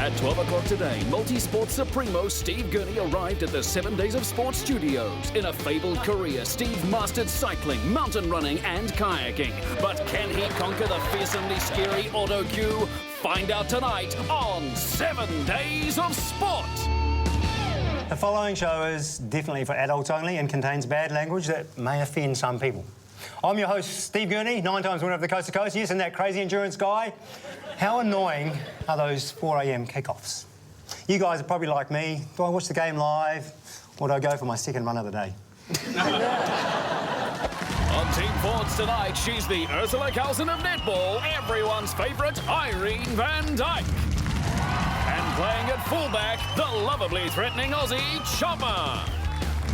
At 12 o'clock today, multi-sport supremo Steve Gurney arrived at the 7 Days of Sport studios. In a fabled career, Steve mastered cycling, mountain running and kayaking. But can he conquer the fearsomely scary auto cue? Find out tonight on 7 Days of Sport. The following show is definitely for adults only and contains bad language that may offend some people. I'm your host, Steve Gurney, 9 times winner of the Coast to Coast. Yes, and that crazy endurance guy. How annoying are those 4 a.m. kickoffs? You guys are probably like me. Do I watch the game live or do I go for my second run of the day? On Team Fords tonight, she's the Ursula Carlson of netball, everyone's favourite Irene van Dijk. And playing at fullback, the lovably threatening Aussie Chopper.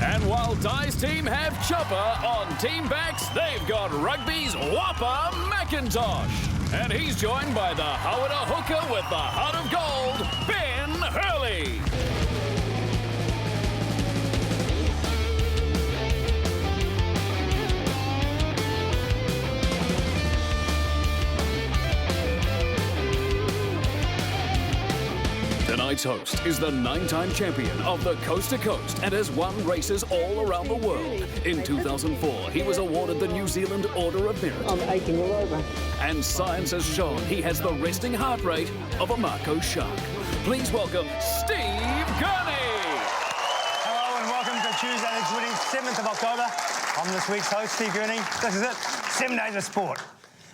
And while Di's team have Chopper, on team backs, they've got rugby's Whopper McIntosh. And he's joined by the Howard hooker with the heart of gold, Ben Hurley. Tonight's host is the 9-time champion of the Coast to Coast and has won races all around the world. In 2004, he was awarded the New Zealand Order of Merit. I'm aching all over. And science has shown he has the resting heart rate of a Mako shark. Please welcome Steve Gurney. Hello and welcome to Tuesday the 27th of October. I'm this week's host, Steve Gurney. This is it, 7 Days of Sport.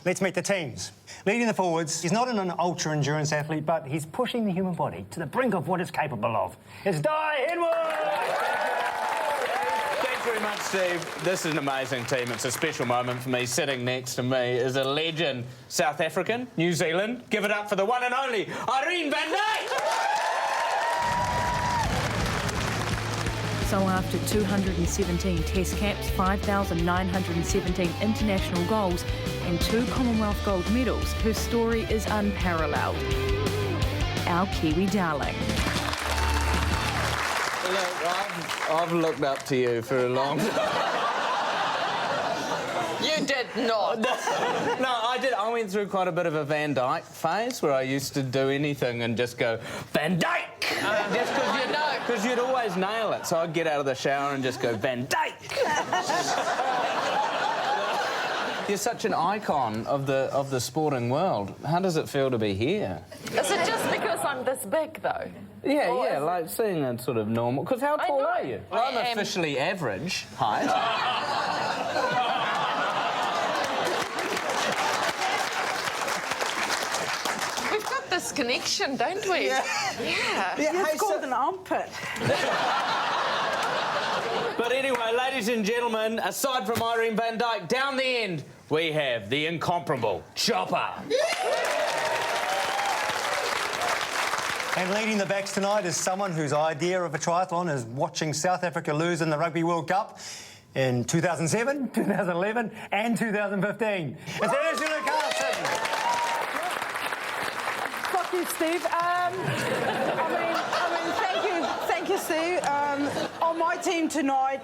Let's meet the teams. Leading the forwards, he's not an ultra-endurance athlete, but he's pushing the human body to the brink of what it's capable of. It's Di Edwards! Thanks very much, Steve. This is an amazing team. It's a special moment for me. Sitting next to me is a legend, South African, New Zealand. Give it up for the one and only Irene van Dijk! So after 217 Test caps, 5,917 international goals and 2 Commonwealth gold medals, her story is unparalleled. Our Kiwi darling. Look, I've looked up to you for a long time. You did not. No, I did. I went through quite a bit of a Van Dijk phase where I used to do anything and just go, Van Dijk! Just because you know. Because you'd always nail it. So I'd get out of the shower and just go, Van Dijk! You're such an icon of the sporting world. How does it feel to be here? Is it just because I'm this big, though? Yeah, like seeing a sort of normal... Because how tall are you? Well, I'm officially average height. We've got this connection, don't we? Yeah. It's called an armpit. But anyway, ladies and gentlemen, aside from Irene van Dijk, down the end, we have the incomparable Chopper. And leading the backs tonight is someone whose idea of a triathlon is watching South Africa lose in the Rugby World Cup in 2007, 2011 and 2015. It's Ursula Carlson. Fuck you, Steve. Thank you, Steve. On my team tonight,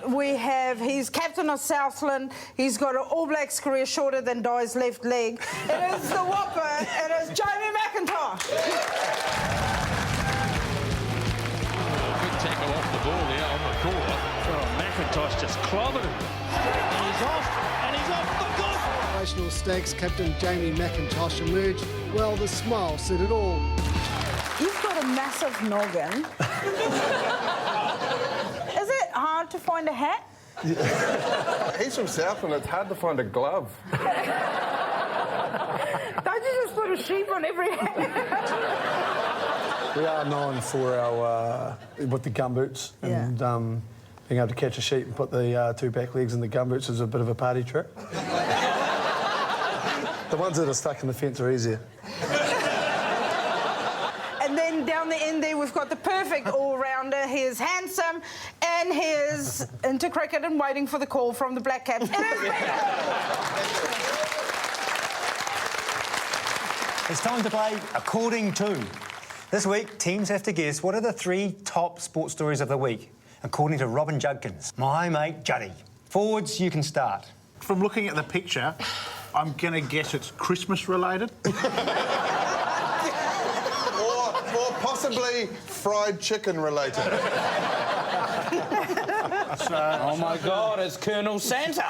he's captain of Southland. He's got an All Blacks career shorter than Di's left leg. It is the Whopper. It is Jamie McIntosh. Good tackle off the ball there on the corner. Oh, McIntosh just clobbered him. And he's off the goal. Operational Stags captain Jamie McIntosh emerged. Well, the smile said it all. You've got a massive noggin. Is it hard to find a hat? He's from Southland. It's hard to find a glove. Don't you just put a sheep on every hat? We are known for our with the gumboots and being able to catch a sheep and put the 2 back legs in the gumboots is a bit of a party trick. The ones that are stuck in the fence are easier. And then down the end there, we've got the perfect all-rounder. He is handsome and he is into cricket and waiting for the call from the Black Caps. It is It's time to play According To. This week, teams have to guess what are the 3 top sports stories of the week, according to Robin Judkins, my mate Juddy. Forwards, you can start. From looking at the picture, I'm going to guess it's Christmas related. More Possibly fried chicken related. Oh my God, it's Colonel Santa.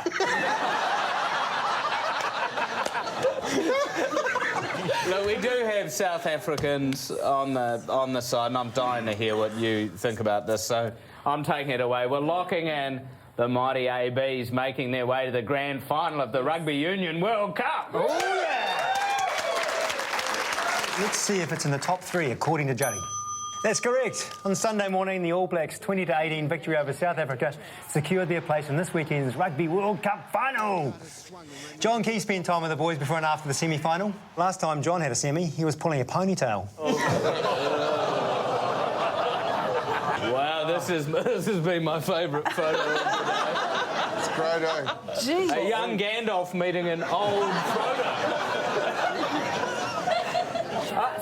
Look, we do have South Africans on the side, and I'm dying to hear what you think about this, so I'm taking it away. We're locking in the mighty ABs making their way to the grand final of the Rugby Union World Cup. Oh, yeah! Let's see if it's in the top 3, according to Juddy. That's correct. On Sunday morning, the All Blacks' 20-18 victory over South Africa secured their place in this weekend's Rugby World Cup final. John Key spent time with the boys before and after the semi-final. Last time John had a semi, he was pulling a ponytail. Wow, this has been my favourite photo of today. It's great, eh? Jeez. A young Gandalf meeting an old Frodo.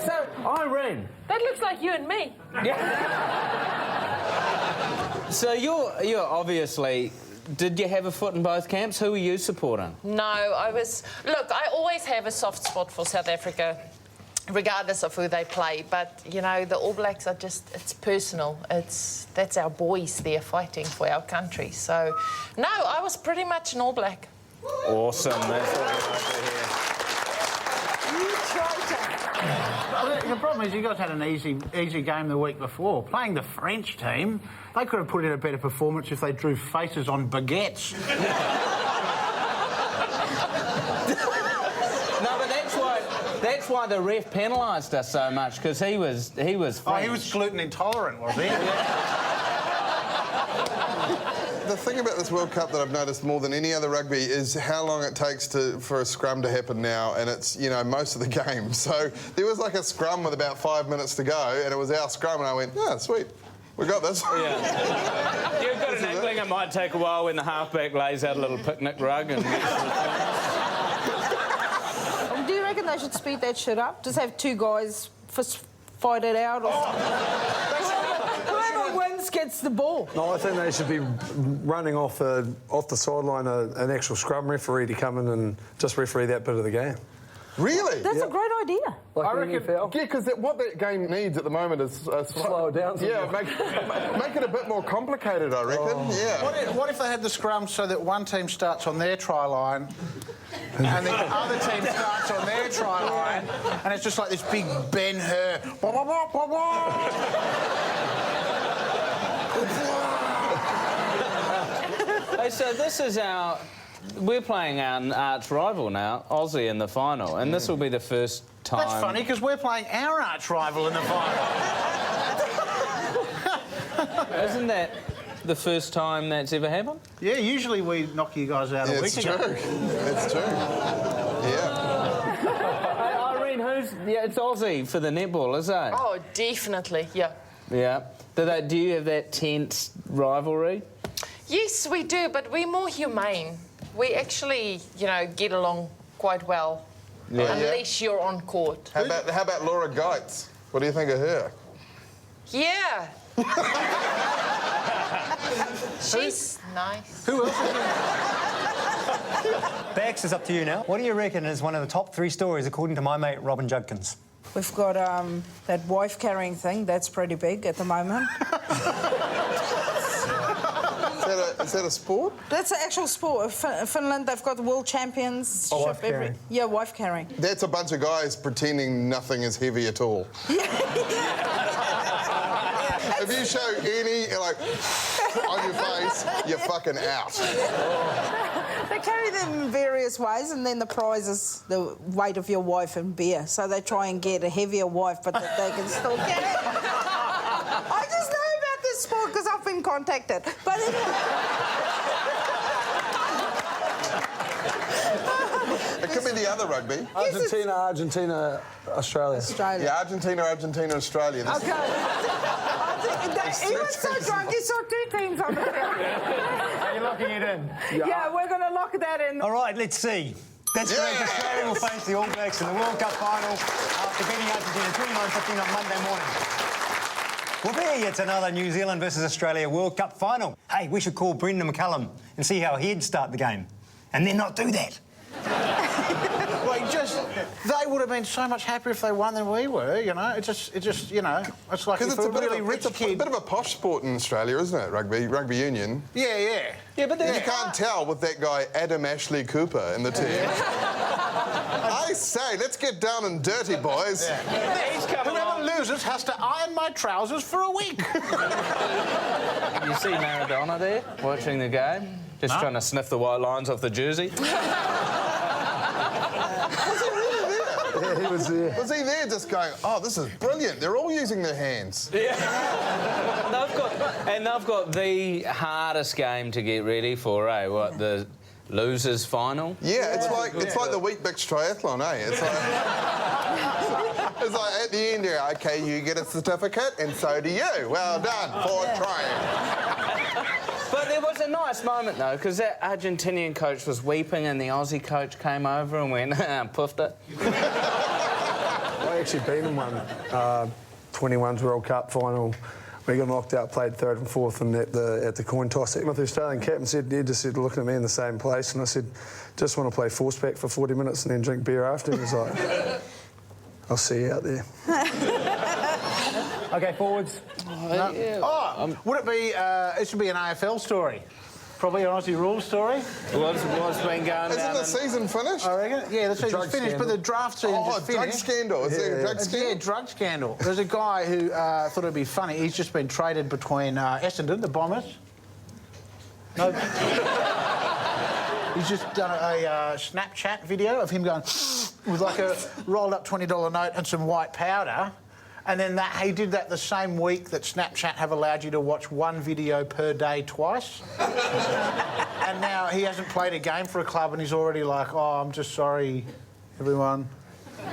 So, Irene. That looks like you and me. So you're obviously... Did you have a foot in both camps? Who were you supporting? No, I was... Look, I always have a soft spot for South Africa, regardless of who they play. But, you know, the All Blacks are just... It's personal. That's our boys there fighting for our country. So, no, I was pretty much an All Black. Awesome. That's what we like to hear. You traitor. Well, the problem is you guys had an easy game the week before. Playing the French team, they could have put in a better performance if they drew faces on baguettes. No, but that's why the ref penalised us so much, because he was French. Oh, he was gluten intolerant, was he? The thing about this World Cup that I've noticed more than any other rugby is how long it takes for a scrum to happen now, and it's, you know, most of the game. So there was like a scrum with about 5 minutes to go, and it was our scrum, and I went, oh, sweet, we got this. Yeah. You've got an inkling it might take a while when the halfback lays out a little picnic rug and... Do you reckon they should speed that shit up? Just have 2 guys fist fight it out? Or whoever wins gets the ball. No, I think they should be running off the sideline an actual scrum referee to come in and just referee that bit of the game. Really? That's a great idea. Like I reckon, NFL. yeah, because what that game needs at the moment is... Slow it down. Yeah, make it a bit more complicated, I reckon, yeah. What if they had the scrum so that one team starts on their try line and the other team starts on their try line, and it's just like this big Ben-Hur. Hey, so this is our... We're playing our arch rival now, Aussie, in the final, and this will be the first time... That's funny, because we're playing our arch rival in the final. Isn't that the first time that's ever happened? Yeah, usually we knock you guys out a week ago. It's true. Yeah. Hey, Irene, it's Aussie for the netball, is it? Oh, definitely, yeah. Yeah. Do you have that tense rivalry? Yes, we do, but we're more humane. We actually, you know, get along quite well, unless you're on court. How about Laura Geitz? What do you think of her? Yeah. She's nice. Who else is Bax, is up to you now. What do you reckon is one of the top 3 stories according to my mate Robin Judkins? We've got that wife carrying thing. That's pretty big at the moment. Is that a sport? That's an actual sport. Finland, they've got the world champions. Oh, wife carrying. Yeah, wife carrying. That's a bunch of guys pretending nothing is heavy at all. If you show any, like, on your face, you're fucking out. They carry them in various ways, and then the prize is the weight of your wife in beer. So they try and get a heavier wife, but that they can still get it. I just know about this sport because I've been contacted. But It could be the other rugby. Argentina, Australia. Australia. Yeah, Argentina, Australia. Okay. He was so drunk, he saw 2 teams on the field. Are you locking it in? Yeah, we're going to lock that in. All right, let's see. That's correct. Australia will face the All Blacks in the World Cup final after beating Argentina 29-15 on Monday morning. Well, there, it's another New Zealand versus Australia World Cup final. Hey, we should call Brendan McCullum and see how he'd start the game. And then not do that. Wait, They would have been so much happier if they won than we were, you know. It just, you know, it's like if Because it's a really rich it's a kid... bit of a posh sport in Australia, isn't it? Rugby union. Yeah. Yeah, but You can't tell with that guy Adam Ashley Cooper in the team. I say, let's get down and dirty, boys. Whoever loses has to iron my trousers for a week. You see Maradona there watching the game? Just trying to sniff the white lines off the jersey. Yeah, he was there. Was he there just going, oh, this is brilliant, they're all using their hands? Yeah. they've got the hardest game to get ready for, eh? What, the losers final? Yeah, it's like the Weet-Bix triathlon, eh? It's like, it's like at the end here, OK, you get a certificate and so do you. Well done for trying. But there was a nice moment, though, because that Argentinian coach was weeping and the Aussie coach came over and went, puffed it. I actually been in one 21s World Cup final. We got knocked out, played third and fourth, and at the coin toss, the Australian captain said, he just said, looking at me in the same place, and I said, just want to play force pack for 40 minutes and then drink beer after. He was like, I'll see you out there. OK, forwards. Would it be... it should be an AFL story. Probably an Aussie rules story. What's been going Isn't down the season finished? I reckon. Yeah, the season's finished, but the draft season just finished. Drug scandal. Is there a drug scandal? Yeah, drug scandal. There's a guy who thought it'd be funny. He's just been traded between Essendon, the Bombers. No. He's just done a Snapchat video of him going with like a rolled up $20 note and some white powder. And then he did that the same week that Snapchat have allowed you to watch one video per day twice. And now he hasn't played a game for a club and he's already like, oh, I'm just sorry, everyone.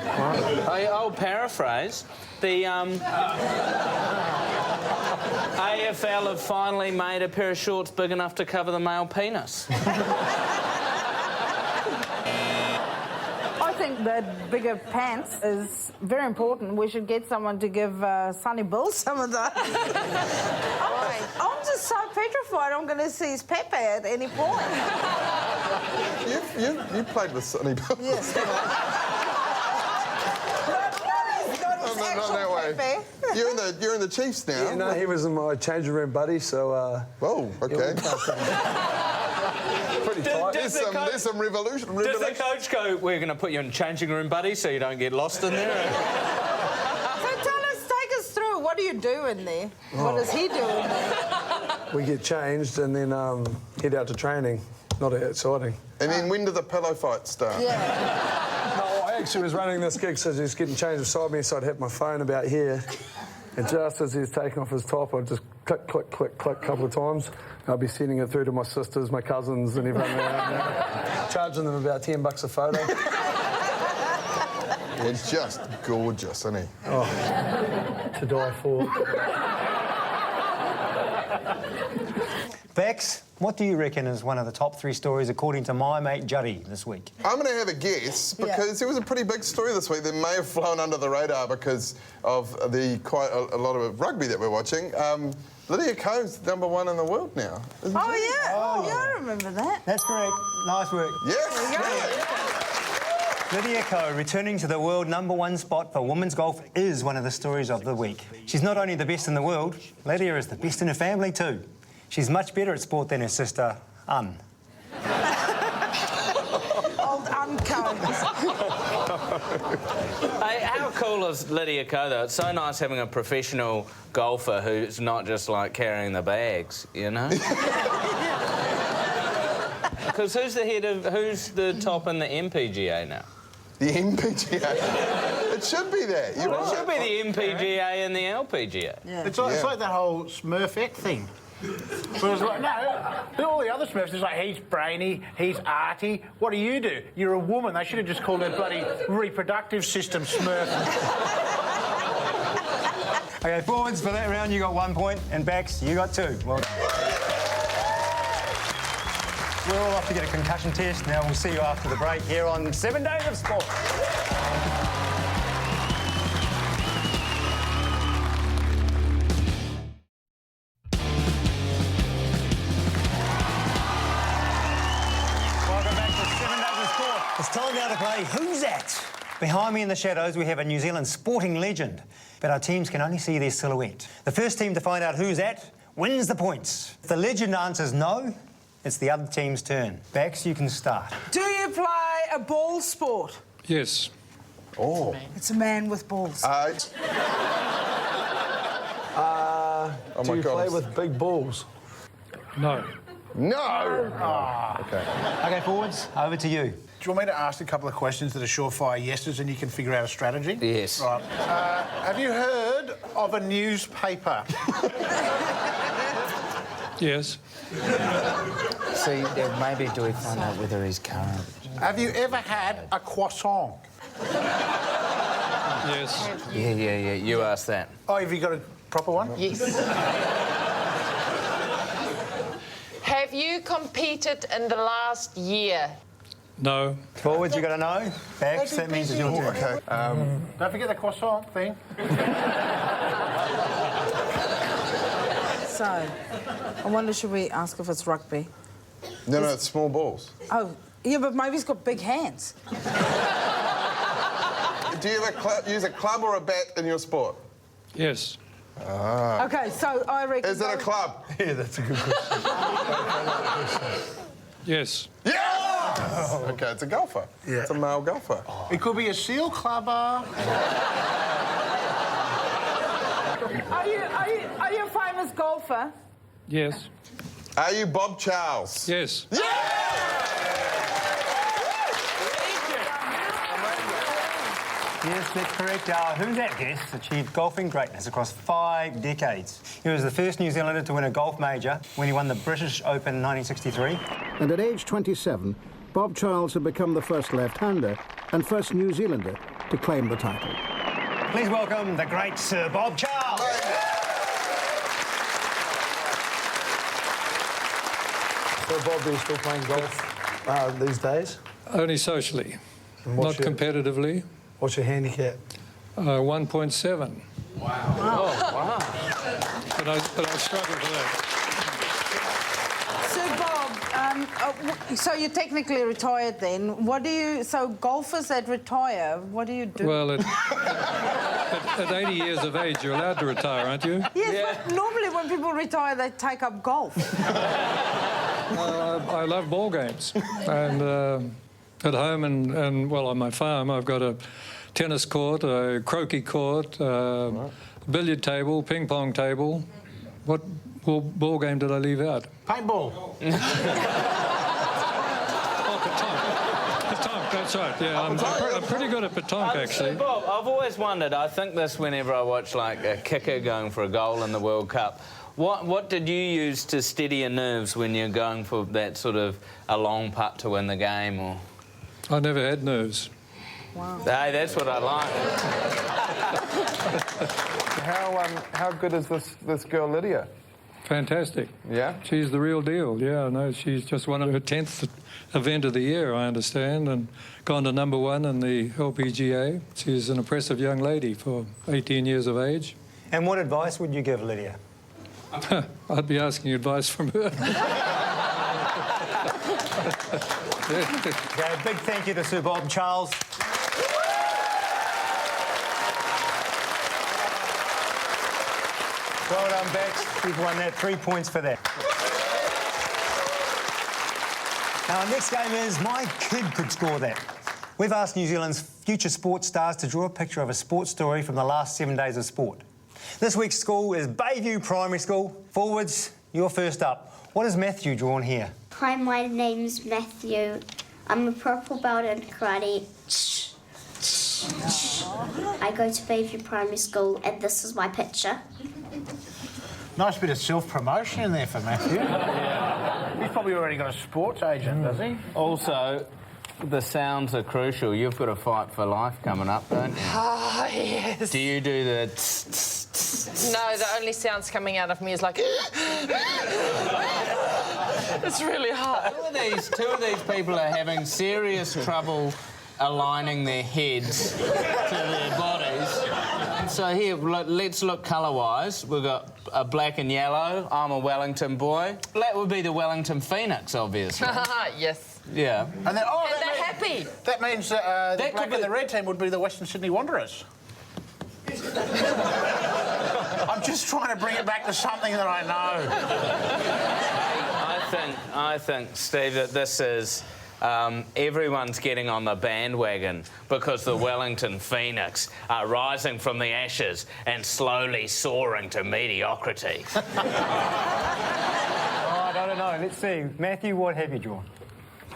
I'll paraphrase. The AFL have finally made a pair of shorts big enough to cover the male penis. I think that bigger pants is very important. We should get someone to give Sonny Bill some of that. I'm just so petrified I'm going to see his Pepe at any point. You played with Sonny Bill. Yes. Not that way. Pepe. You're in the Chiefs now. Yeah, no, he was in my changing room buddy, so... Whoa, OK. Pretty tight. There's some revolution. Does the coach go, we're going to put you in the changing room, buddy, so you don't get lost in there? So take us through. What do you do in there? What does he do in there? We get changed and then head out to training. Not exciting. And then when do the pillow fights start? Yeah. No, I actually was running this gig, so he was getting changed beside me, so I'd have my phone about here. And just as he was taking off his top, I'd just click, click, click, click a couple of times. I'd be sending it through to my sisters, my cousins, and everyone around there, charging them about $10 a photo. It's just gorgeous, isn't he? Oh, to die for. Bex, what do you reckon is one of the top 3 stories according to my mate Juddy this week? I'm going to have a guess because it was a pretty big story this week that may have flown under the radar because of the quite a lot of rugby that we're watching. Lydia Ko's #1 in the world now. Oh, yeah. Oh, yeah, I remember that. That's correct. Nice work. Yes. Lydia Ko returning to the world #1 spot for women's golf is one of the stories of the week. She's not only the best in the world, Lydia is the best in her family too. She's much better at sport than her sister, Old Uncones. Hey, how cool is Lydia Ko, though? It's so nice having a professional golfer who's not just, like, carrying the bags, you know? Because who's the top in the MPGA now? The MPGA? It should be that. You're Well, right. it should be the MPGA and the LPGA. Yeah. It's like that whole Smurfette thing. Where it's like, no, all the other Smurfs is like, he's brainy, he's arty. What do? You're a woman. They should have just called it bloody reproductive system Smurf. OK, forwards, for that round you got 1 point, and backs, you got 2. Well done. We're all off to get a concussion test. Now we'll see you after the break here on 7 Days of Sport. Welcome back to 7 Days of Sport. It's time now to play Who's That? Behind me in the shadows, we have a New Zealand sporting legend, but our teams can only see their silhouette. The first team to find out who's at wins the points. If the legend answers no, it's the other team's turn. Bax, you can start. Do you play a ball sport? Yes. Oh. It's a man with balls. Oh Do my you God. play with big balls? No. No! Okay, forwards, over to you. Do you want me to ask a couple of questions that are surefire yeses and you can figure out a strategy? Yes. Right. Have you heard of a newspaper? Yes. See, maybe do we find out whether he's current? Have you ever had a croissant? Yes. Yeah. You asked that. Oh, have you got a proper one? Yes. Have you competed in the last year? No. Forwards, you got to know. Bax, that means it's your turn. Okay. Don't forget the croissant thing. So, I wonder, should we ask if it's rugby? No, it's small balls. Oh, yeah, but maybe he's got big hands. Do you ever use a club or a bat in your sport? Yes. Okay, so I reckon... Is it a club? Yeah, that's a good question. Yes. Yeah! Okay, it's a golfer. Yeah. It's a male golfer. It could be a seal clubber. Are you a famous golfer? Yes. Are you Bob Charles? Yes. Yes, that's correct. Who's that guest achieved golfing greatness across 5 decades. He was the first New Zealander to win a golf major when he won the British Open in 1963. And at age 27, Bob Charles had become the first left-hander and first New Zealander to claim the title. Please welcome the great Sir Bob Charles. So, Bob, are you still playing golf these days? Only socially, And not what's your- competitively. What's your handicap? 1.7. Wow. Oh, wow. But I struggle for that. So, Bob, so you're technically retired then. What do you... So, golfers that retire, what do you do? Well, at 80 years of age, you're allowed to retire, aren't you? Yes, but normally when people retire, they take up golf. I love ball games. And at home and well, on my farm, I've got a tennis court, a croquet court, billiard table, ping pong table. What ball game did I leave out? Paintball. Oh, petanque, that's right. Yeah, I'm pretty good at petanque, actually. So, Bob, I've always wondered, I think this whenever I watch, like, a kicker going for a goal in the World Cup, what did you use to steady your nerves when you're going for that sort of a long putt to win the game? Or I never had nerves. Wow. Hey, that's what I like. How good is this girl, Lydia? Fantastic. Yeah? She's the real deal. Yeah, no, she's just won her 10th event of the year, I understand, and gone to #1 in the LPGA. She's an impressive young lady for 18 years of age. And what advice would you give Lydia? I'd be asking advice from her. Okay, a big thank you to Sir Bob Charles. Well done, Bax. You've won that. 3 points for that. Now, our next game is My Kid Could Score That. We've asked New Zealand's future sports stars to draw a picture of a sports story from the last 7 days of sport. This week's school is Bayview Primary School. Forwards, you're first up. What has Matthew drawn here? Hi, my name's Matthew. I'm a purple belt in karate. I go to Bayview Primary School, and this is my picture. Nice bit of self-promotion in there for Matthew. He's probably already got a sports agent, does he? Also, the sounds are crucial. You've got a fight for life coming up, don't you? Ah, yes. Do you do the... No, the only sounds coming out of me is like... It's really hard. Two of these people are having serious trouble aligning their heads to their bodies. And so here, let's look colour-wise. We've got a black and yellow. I'm a Wellington boy. That would be the Wellington Phoenix, obviously. Yes. Yeah. And they're happy. That means the black and the red team would be the Western Sydney Wanderers. I'm just trying to bring it back to something that I know. I think, Steve, that this is everyone's getting on the bandwagon because the Wellington Phoenix are rising from the ashes and slowly soaring to mediocrity. All right, I don't know. Let's see. Matthew, what have you drawn?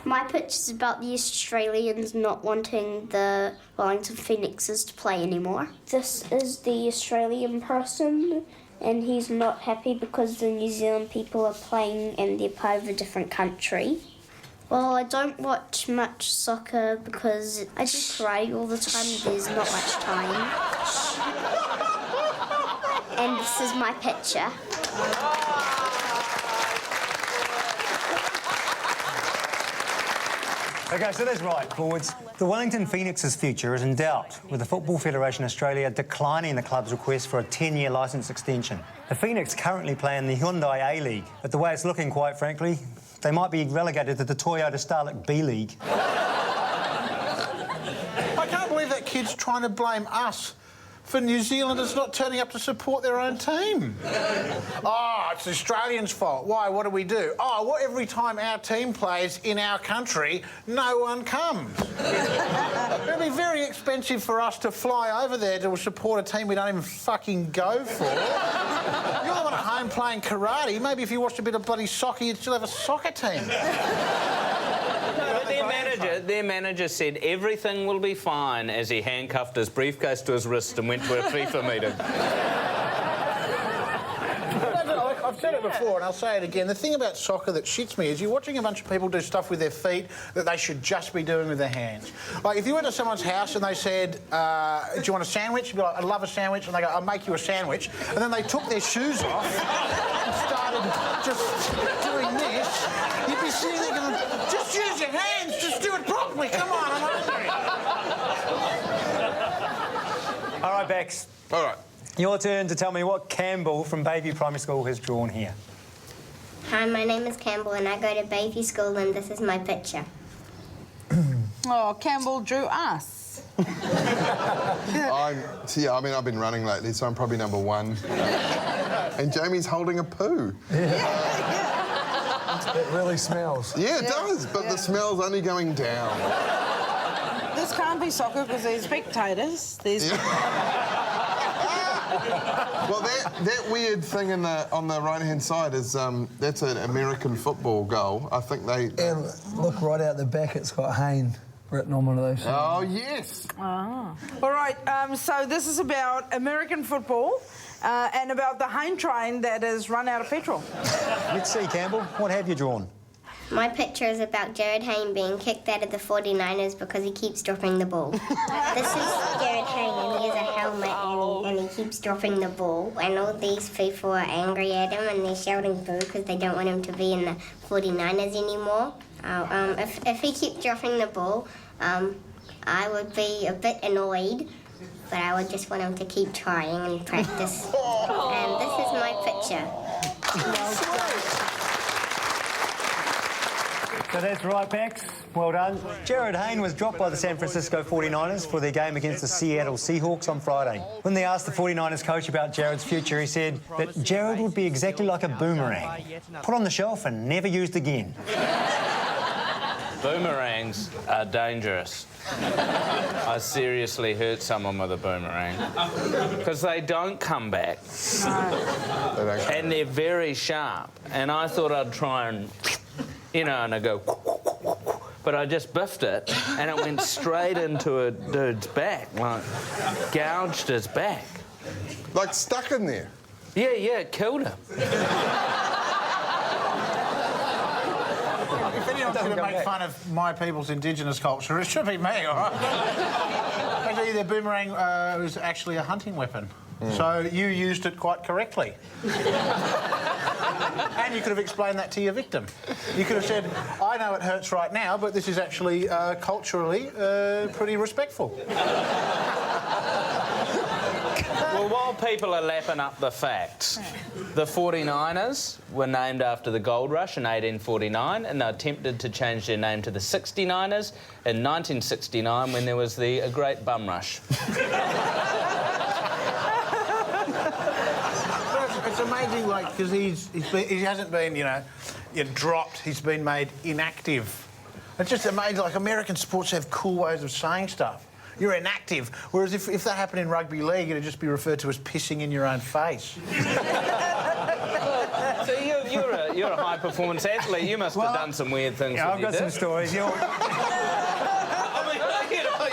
My picture's about the Australians not wanting the Wellington Phoenixes to play anymore. This is the Australian person, and he's not happy because the New Zealand people are playing and they're part of a different country. Well, I don't watch much soccer because I do karate all the time. There's not much time. And this is my picture. OK, so that's right, forwards. The Wellington Phoenix's future is in doubt, with the Football Federation Australia declining the club's request for a 10-year licence extension. The Phoenix currently play in the Hyundai A-League, but the way it's looking, quite frankly, they might be relegated to the Toyota Starlet B-League. I can't believe that kid's trying to blame us for New Zealanders not turning up to support their own team. Oh, it's the Australians' fault. Why? What do we do? Oh, well, every time our team plays in our country, no one comes. It'll be very expensive for us to fly over there to support a team we don't even fucking go for. You're the one at home playing karate. Maybe if you watched a bit of bloody soccer, you'd still have a soccer team. But their manager said everything will be fine as he handcuffed his briefcase to his wrist and went to a FIFA meeting. I've said it before and I'll say it again. The thing about soccer that shits me is you're watching a bunch of people do stuff with their feet that they should just be doing with their hands. Like, if you went to someone's house and they said, do you want a sandwich? You'd be like, I'd love a sandwich. And they go, I'll make you a sandwich. And then they took their shoes off and started just doing this. You'd be sitting there going, just use your hands. Just do it properly. Come on, I'm hungry. All right, Bex. All right. Your turn to tell me what Campbell from Bayview Primary School has drawn here. Hi, my name is Campbell and I go to Bayview School and this is my picture. Oh, Campbell drew us. I've been running lately, so I'm probably number one. And Jamie's holding a poo. It really smells. Yeah, it does, but the smell's only going down. This can't be soccer because there's spectators. There's... Well, that weird thing on the right-hand side is that's an American football goal. I think they... And look right out the back, it's got Hayne written on one of those. Oh, yes. Ah. All right, so this is about American football and about the Hayne train that has run out of petrol. Let's see, Campbell, what have you drawn? My picture is about Jared Hayne being kicked out of the 49ers because he keeps dropping the ball. This is Jared Hayne and he has a helmet and he keeps dropping the ball. And all these people are angry at him and they're shouting boo because they don't want him to be in the 49ers anymore. If he keeps dropping the ball, I would be a bit annoyed, but I would just want him to keep trying and practice. And this is my picture. So that's right, Bex. Well done. Jared Hayne was dropped by the San Francisco 49ers for their game against the Seattle Seahawks on Friday. When they asked the 49ers coach about Jared's future, he said that Jared would be exactly like a boomerang, put on the shelf and never used again. Boomerangs are dangerous. I seriously hurt someone with a boomerang because they don't come back. And they're very sharp. And I thought I'd try and... and I go, but I just biffed it and it went straight into a dude's back, like gouged his back. Like stuck in there? Yeah, it killed him. If anyone's going to make fun of my people's Indigenous culture, it should be me, all right? Actually, the boomerang was actually a hunting weapon. So you used it quite correctly. And you could have explained that to your victim. You could have said, I know it hurts right now, but this is actually culturally pretty respectful. Well, while people are lapping up the facts, the 49ers were named after the gold rush in 1849 and they attempted to change their name to the 69ers in 1969 when there was the Great Bum Rush. It's amazing, like, because he hasn't been, you know, dropped. He's been made inactive. It's just amazing. Like, American sports have cool ways of saying stuff. You're inactive. Whereas if that happened in rugby league, it'd just be referred to as pissing in your own face. So you're a high-performance athlete. You must have done some weird things. Yeah, I've got some stories. I mean,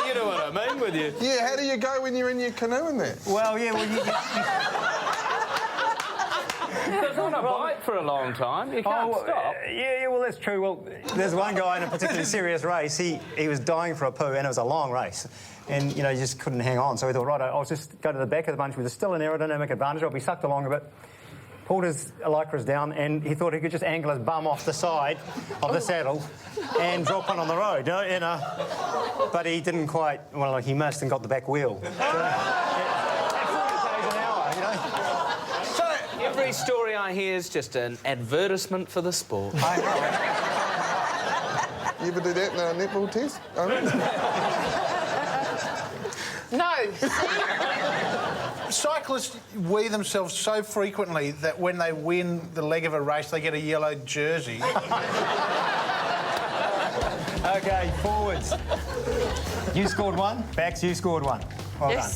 you know what I mean with you. Yeah, how do you go when you're in your canoe in there? Well, yeah, well, you It's on a bike for a long time. You can't stop. Yeah, well, that's true. Well, there's one guy in a particularly serious race. He was dying for a poo, and it was a long race. And, you know, he just couldn't hang on. So he thought, right, I'll just go to the back of the bunch with still an aerodynamic advantage. I'll be sucked along a bit. Pulled his lycras down, and he thought he could just angle his bum off the side of the saddle and drop one on the road, you know. But he didn't quite, well, he missed and got the back wheel. So, Every story I hear is just an advertisement for the sport. You ever do that in a netball test? No. Cyclists wee themselves so frequently that when they win the leg of a race, they get a yellow jersey. OK, forwards. You scored one. Backs, you scored one. Well done.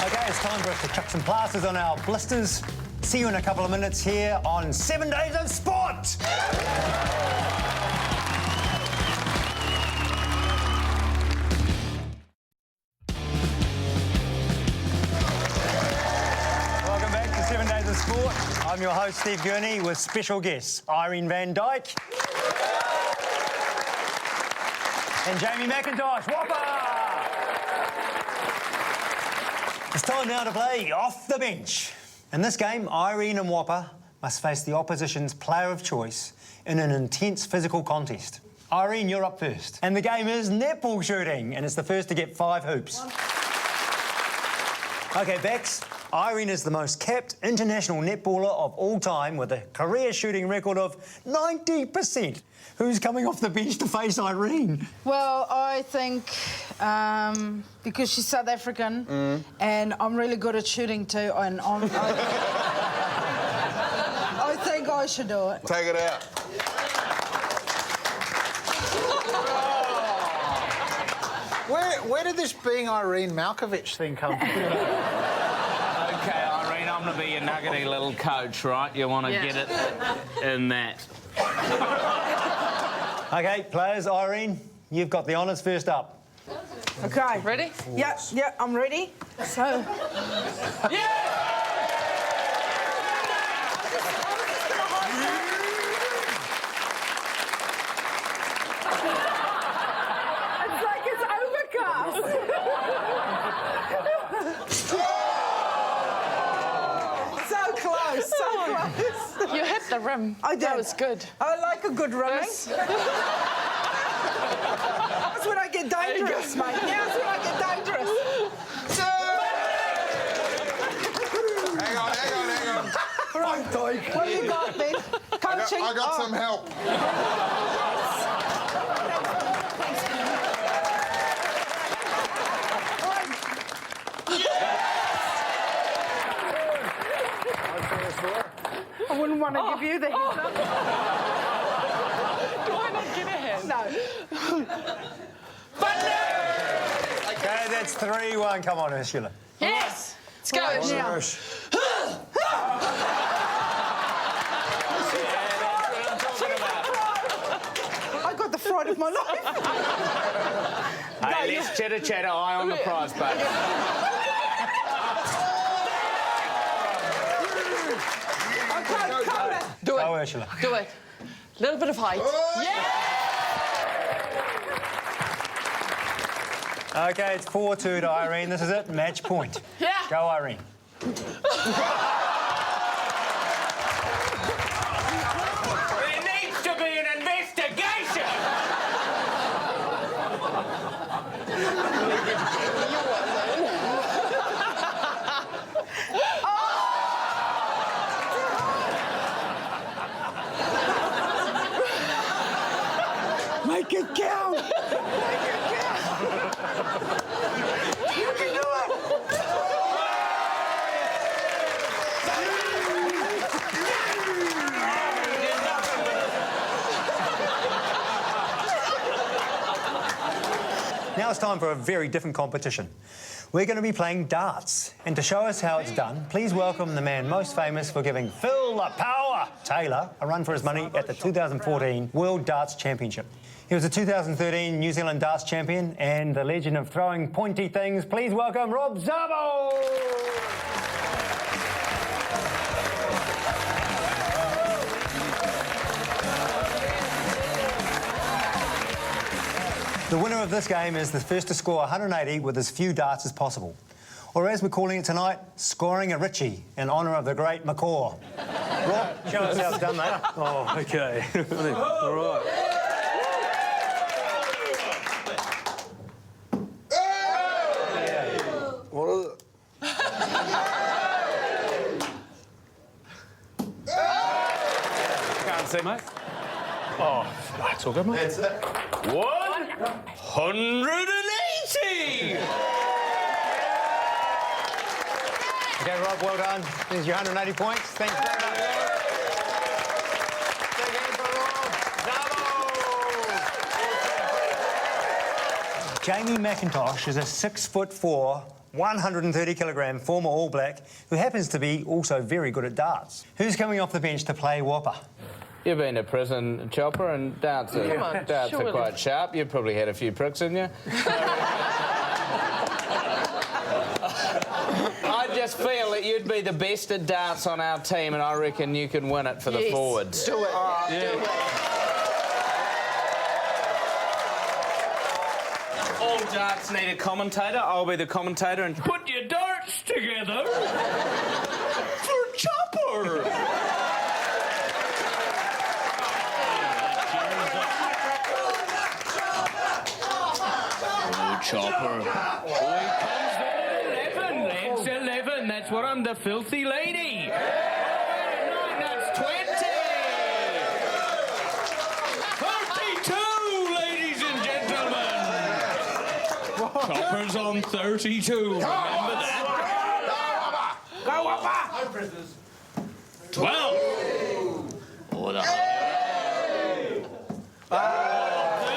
OK, it's time for us to chuck some plasters on our blisters. See you in a couple of minutes here on 7 Days of Sport. Welcome back to 7 Days of Sport. I'm your host, Steve Gurney, with special guests Irene van Dijk and Jamie McIntosh. Whopper! It's time now to play Off the Bench. In this game, Irene and Whopper must face the opposition's player of choice in an intense physical contest. Irene, you're up first. And the game is netball shooting, and it's the first to get 5 hoops. OK, Bex, Irene is the most capped international netballer of all time with a career shooting record of 90%. Who's coming off the bench to face Irene? Well, I think because she's South African and I'm really good at shooting too, and I think I should do it. Take it out. Where did this being Irene Malkovich thing come from? OK, Irene, I'm going to be your nuggety little coach, right? You want to get it in that. OK, players, Irene, you've got the honours first up. OK. Ready? Yeah, I'm ready. So... It's like it's overcast. So close, so close. You hit the rim. I did. That was good. I like a good rimming. Yes. That's when I get dangerous, mate. Now's when I get dangerous. Hang on. Right, Dyke. What have you got, then? Coaching? I got some help. I wouldn't want to give you the heads up. Do I not get ahead? No. OK, that's 3-1. Come on, Ursula. Yes. Let's go. Right, now. I got the fright of my life. Hey, let's chitter-chatter, eye on the prize, babe. Do it. Go, Ursula. Do it. A little bit of height. Yeah! OK, it's 4-2 to Irene. This is it. Match point. Yeah. Go, Irene. There needs to be an investigation! it's time for a very different competition. We're going to be playing darts. And to show us how it's done, please welcome the man most famous for giving Phil the Power Taylor a run for his money at the 2014 World Darts Championship. He was the 2013 New Zealand Darts Champion and the legend of throwing pointy things. Please welcome Rob Zabo! The winner of this game is the first to score 180 with as few darts as possible. Or as we're calling it tonight, scoring a Richie in honour of the great McCaw. Rob, show us how it's done, mate. Oh, OK. All right. What is it? Can't see, mate. Oh, it's all good, mate. That's it. 180! OK, Rob, well done. There's your 180 points. Thanks very much. Big hand for Rob. Zabo! Jamie McIntosh is a 6'4", 130-kilogram former All Black who happens to be also very good at darts. Who's coming off the bench to play Whopper? You've been to prison, Chopper, and darts are quite sharp. You've probably had a few pricks in you. I just feel that you'd be the best at darts on our team, and I reckon you can win it for the forwards. Do it. Do it. All darts need a commentator. I'll be the commentator and put your darts together for Chopper. Chopper. Here comes the 11. It's 11. That's what I'm, the filthy lady. 9, that's 20. 32, ladies and gentlemen. Chopper's on 32. Remember that. Go, Whopper. 12. Oh, the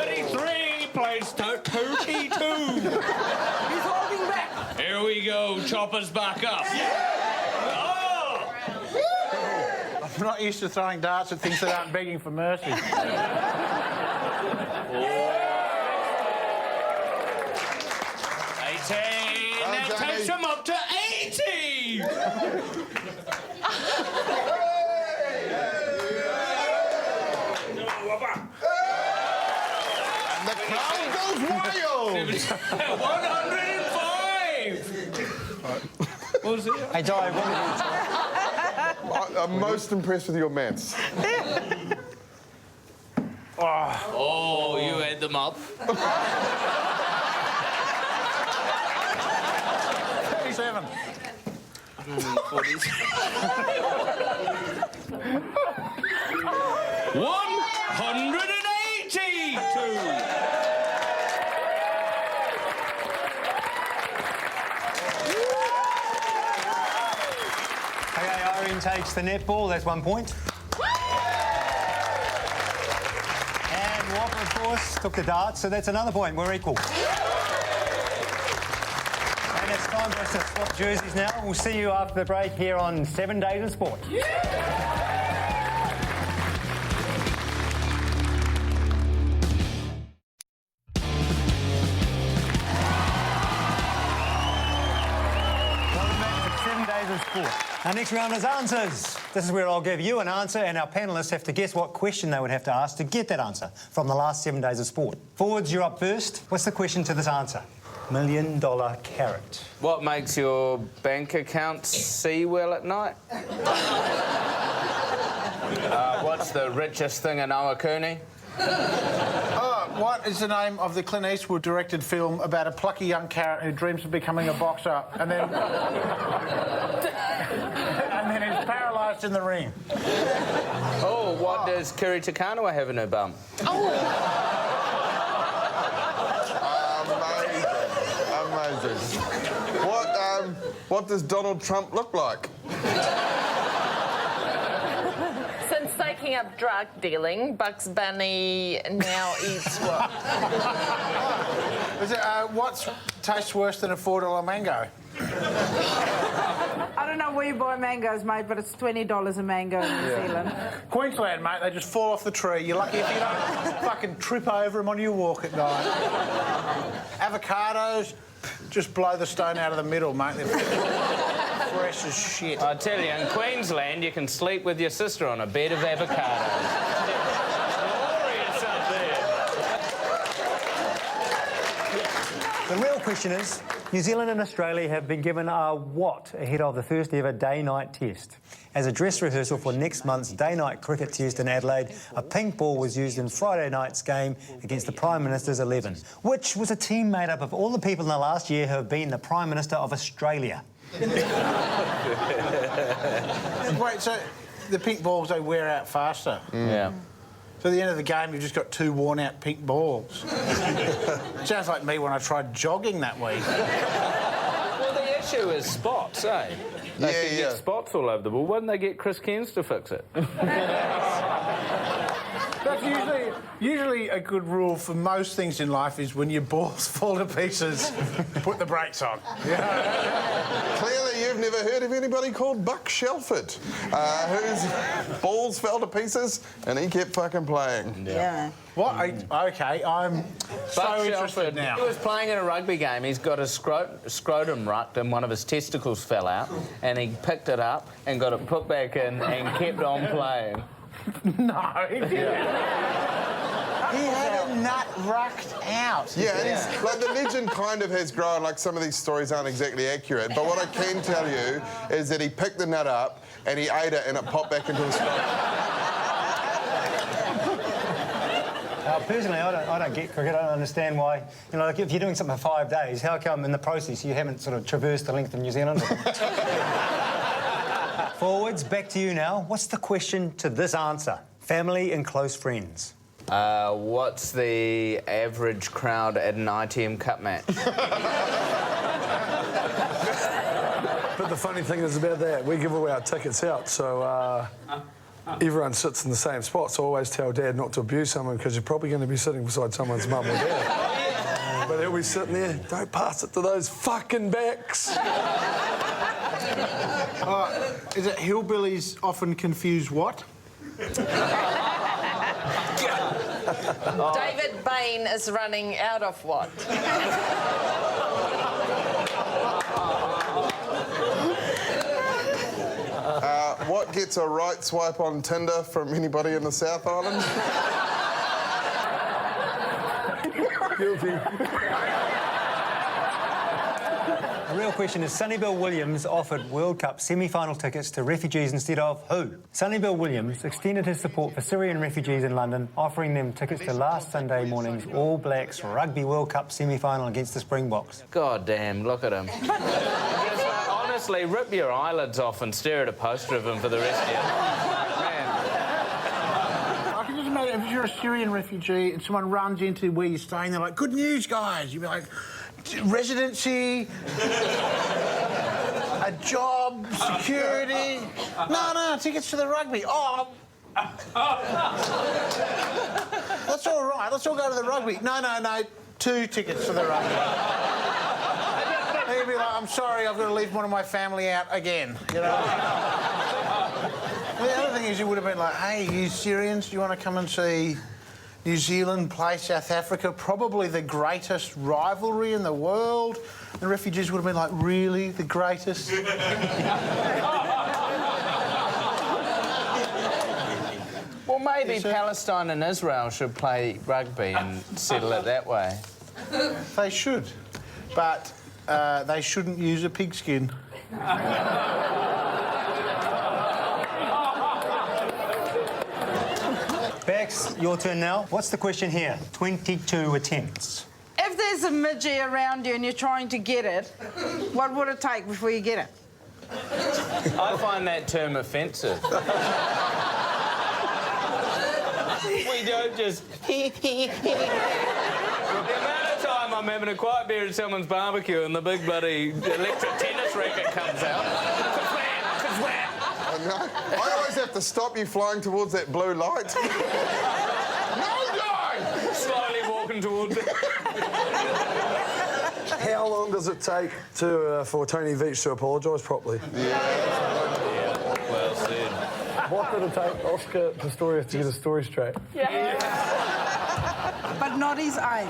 33 plays 32. He's holding back. Here we go. Chopper's back up. Oh! I'm not used to throwing darts at things that aren't begging for mercy. 18. That takes him up to 80. The crowd goes wild! 105! What was it? Hey, Di, I'm most impressed with your maths. Oh, you had them up. 37. 182! OK, Irene takes the netball. That's 1 point. And Whopper, of course, took the darts, so that's another point. We're equal. And it's time for us to swap jerseys now. We'll see you after the break here on 7 Days of Sport. Welcome back to 7 Days of Sport. Our next round is answers. This is where I'll give you an answer and our panellists have to guess what question they would have to ask to get that answer from the last 7 days of sport. Forwards, you're up first. What's the question to this answer? $1 million carrot. What makes your bank account see well at night? What's the richest thing in Awakuni? What is the name of the Clint Eastwood directed film about a plucky young carrot who dreams of becoming a boxer and then is paralysed in the ring? Oh, what does Kiri Te Kanawa have in her bum? Amazing. What does Donald Trump look like? Since taking taking up drug dealing, Bugs Bunny now eats what? Is it, what tastes worse than a $4 mango? I don't know where you buy mangoes, mate, but it's $20 a mango in New Zealand. Queensland, mate, they just fall off the tree. You're lucky if you don't fucking trip over them on your walk at night. Avocados, just blow the stone out of the middle, mate. They're fresh as shit. I tell you, in Queensland, you can sleep with your sister on a bed of avocados. Glorious up there. The real question is, New Zealand and Australia have been given a what ahead of the first ever day-night test. As a dress rehearsal for next month's day-night cricket test in Adelaide, a pink ball was used in Friday night's game against the Prime Minister's 11, which was a team made up of all the people in the last year who have been the Prime Minister of Australia. Wait, so the pink balls, they wear out faster? Yeah. So at the end of the game, you've just got 2 worn-out pink balls. Sounds like me when I tried jogging that week. Well, the issue is spots, eh? They can get spots all over the ball. Why didn't they get Chris Cairns to fix it? That's usually a good rule for most things in life is when your balls fall to pieces, put the brakes on. Clearly, you've never heard of anybody called Buck Shelford, whose balls fell to pieces and he kept fucking playing. Yeah. What? Okay, I'm so interested now. He was playing in a rugby game. He's got his scrotum rucked and one of his testicles fell out and he picked it up and got it put back in and kept on playing. No, he didn't. He had a nut rucked out. Yeah, and he's, like, the legend kind of has grown. Like, some of these stories aren't exactly accurate, but what I can tell you is that he picked the nut up and he ate it and it popped back into his throat. Personally, I don't get cricket. I don't understand why. You know, like if you're doing something for 5 days, how come in the process you haven't sort of traversed the length of New Zealand? Forwards, back to you now. What's the question to this answer? Family and close friends. What's the average crowd at an ITM Cup match? But the funny thing is about that, we give away our tickets out, so everyone sits in the same spot. So I always tell Dad not to abuse someone because you're probably going to be sitting beside someone's mum or dad. But he'll be sitting there, don't pass it to those fucking backs. Is it hillbillies often confuse what? David Bain is running out of what? What gets a right swipe on Tinder from anybody in the South Island? Guilty. The real question is, Sonny Bill Williams offered World Cup semi-final tickets to refugees instead of who? Sonny Bill Williams extended his support for Syrian refugees in London, offering them tickets to last Sunday morning's All Blacks Rugby World Cup semi-final against the Springboks. God damn, look at him. Honestly, rip your eyelids off and stare at a poster of him for the rest of your life. Man. I can just imagine if you're a Syrian refugee and someone runs into where you're staying, they're like, good news, guys. You'd be like, residency, a job, security. No, tickets to the rugby. Oh. That's all right. Let's all go to the rugby. No. 2 tickets to the rugby. He'd be like, I'm sorry, I've got to leave one of my family out again, you know? The other thing is, you would have been like, hey, you Syrians, do you want to come and see New Zealand play South Africa? Probably the greatest rivalry in the world. The refugees would have been like, really? The greatest? Well, maybe Palestine and Israel should play rugby and settle it that way. They should. But they shouldn't use a pigskin. Bex, your turn now. What's the question here? 22 attempts. If there's a midgie around you and you're trying to get it, what would it take before you get it? I find that term offensive. We don't just... The amount of time I'm having a quiet beer at someone's barbecue and the big bloody electric tennis racket comes out. Oh, no. I always have to stop you flying towards that blue light. No, no! Slowly walking towards it. How long does it take for Tony Veach to apologise properly? Well said. What did it take Oscar Pistorius to get his story straight? But not his aim.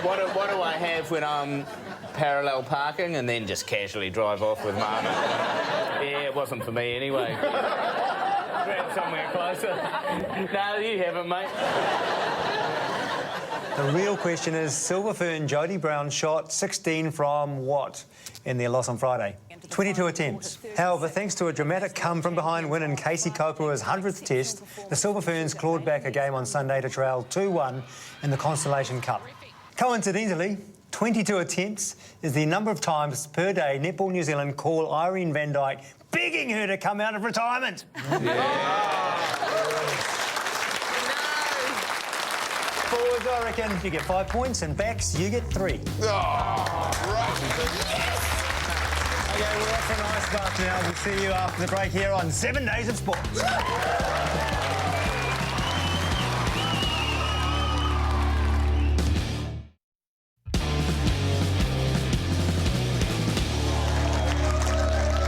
What do I have when I'm parallel parking and then just casually drive off with Marmot? Yeah, it wasn't for me anyway. Grab somewhere closer. No, you haven't, mate. The real question is, Silver Fern Jodie Brown shot 16 from what in their loss on Friday? 22 attempts. However, thanks to a dramatic come-from-behind win in Casey Kopura's 100th test, the Silver Ferns clawed back a game on Sunday to trail 2-1 in the Constellation Cup. Coincidentally, 22 attempts is the number of times per day Netball New Zealand call Irene van Dijk, begging her to come out of retirement. Forwards, I reckon you get 5 points, and backs, you get 3. Oh, right. Okay, well, that's a nice start now. We'll see you after the break here on 7 Days of Sport.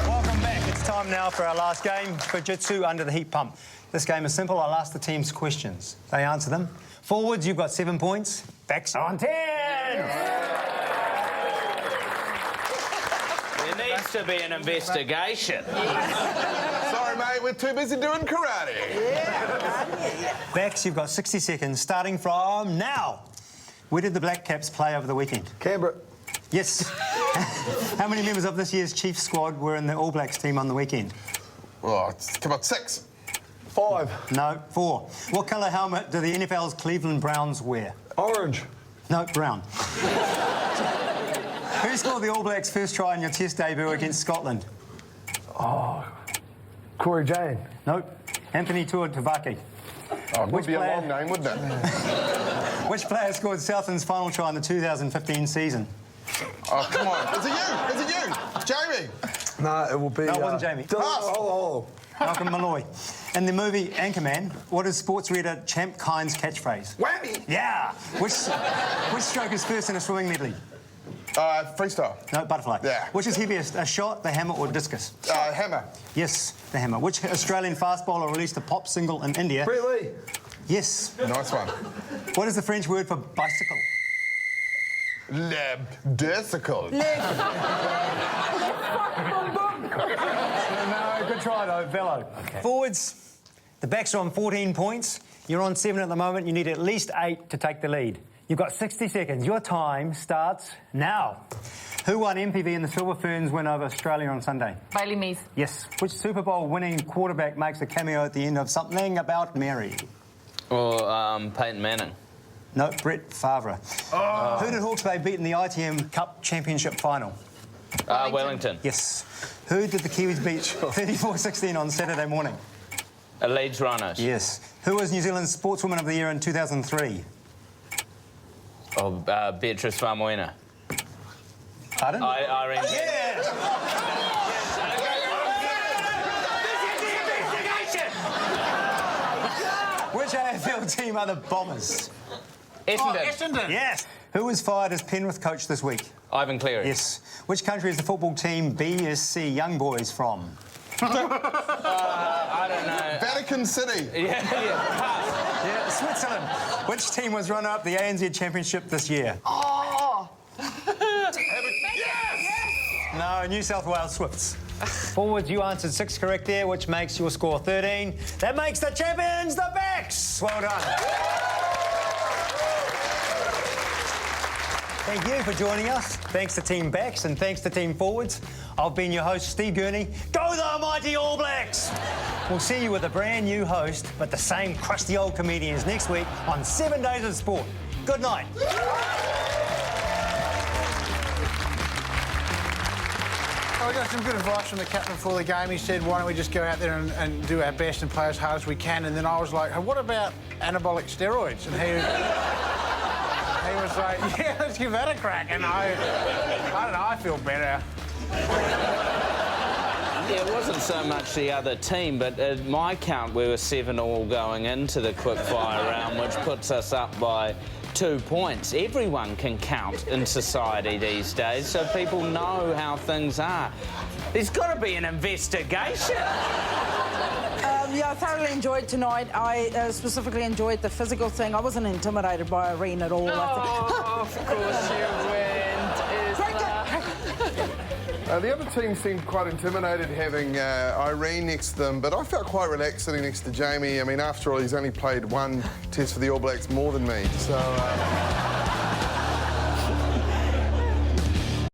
Welcome back. It's time now for our last game, Fujitsu Under the Heat Pump. This game is simple. I'll ask the teams questions. They answer them. Forwards, you've got 7 points. Backs on 10. There needs to be an investigation. Sorry, mate, we're too busy doing karate. Backs, you've got 60 seconds, starting from now. Where did the Black Caps play over the weekend? Canberra. Yes. How many members of this year's Chiefs squad were in the All Blacks team on the weekend? Oh, come on, 6. 5. No, 4. What colour helmet do the NFL's Cleveland Browns wear? Orange. No, brown. Who scored the All Blacks' first try in your Test debut against Scotland? Oh, Corey Jane. Nope. Anthony Tuatavaki. Oh, it would be a long name, wouldn't it? Which player scored Southland's final try in the 2015 season? Oh, come on. Is it you? Is it you? Jamie? No, it will be... No, it wasn't Jamie. Malcolm Malloy. In the movie Anchorman, what is sports reader Champ Kine's catchphrase? Whammy! Yeah. Which stroke is first in a swimming medley? Freestyle. No, butterfly. Yeah. Which is heaviest, a shot, the hammer, or discus? Hammer. Yes, the hammer. Which Australian fast bowler released a pop single in India? Brett Lee. Yes. Nice one. What is the French word for bicycle? Labdesicle. No, good try though, Velo. Okay. Forwards, the backs are on 14 points. You're on 7 at the moment. You need at least 8 to take the lead. You've got 60 seconds. Your time starts now. Who won MPV in the Silver Ferns win over Australia on Sunday? Bailey Meath. Yes. Which Super Bowl winning quarterback makes a cameo at the end of Something About Mary? Or Peyton Manning. No, Brett Favre. Oh. Who did Hawke's Bay beat in the ITM Cup Championship final? Wellington. Yes. Who did the Kiwis beat 34-16 on Saturday morning? Leeds Rhinos. Yes. Who was New Zealand's Sportswoman of the Year in 2003? Oh, Beatrice Famoina. Pardon? Irene. Yes! Which AFL team are the Bombers? Essendon. Oh, Essendon. Yes. Who was fired as Penrith coach this week? Ivan Cleary. Yes. Which country is the football team BSC Young Boys from? I don't know. Vatican City. Yeah, Switzerland. Which team was runner-up the ANZ Championship this year? Oh! Yes! No, New South Wales Swifts. Forwards, you answered 6 correct there, which makes your score 13. That makes the champions the Backs. Well done. Thank you for joining us. Thanks to Team Backs and thanks to Team Forwards. I've been your host, Steve Gurney. Go the mighty All Blacks! We'll see you with a brand new host, but the same crusty old comedians next week on 7 Days of Sport. Good night. I got some good advice from the captain before the game. He said, why don't we just go out there and do our best and play as hard as we can? And then I was like, hey, what about anabolic steroids? And he was like, yeah, let's give that a crack. And I don't know, I feel better. Yeah, it wasn't so much the other team, but at my count, we were 7-all going into the quickfire round, which puts us up by 2 points. Everyone can count in society these days, so people know how things are. There's got to be an investigation. Yeah, I thoroughly enjoyed tonight. I specifically enjoyed the physical thing. I wasn't intimidated by Irene at all. Oh, of course you weren't, the other team seemed quite intimidated having Irene next to them, but I felt quite relaxed sitting next to Jamie. I mean, after all, he's only played one test for the All Blacks more than me, so...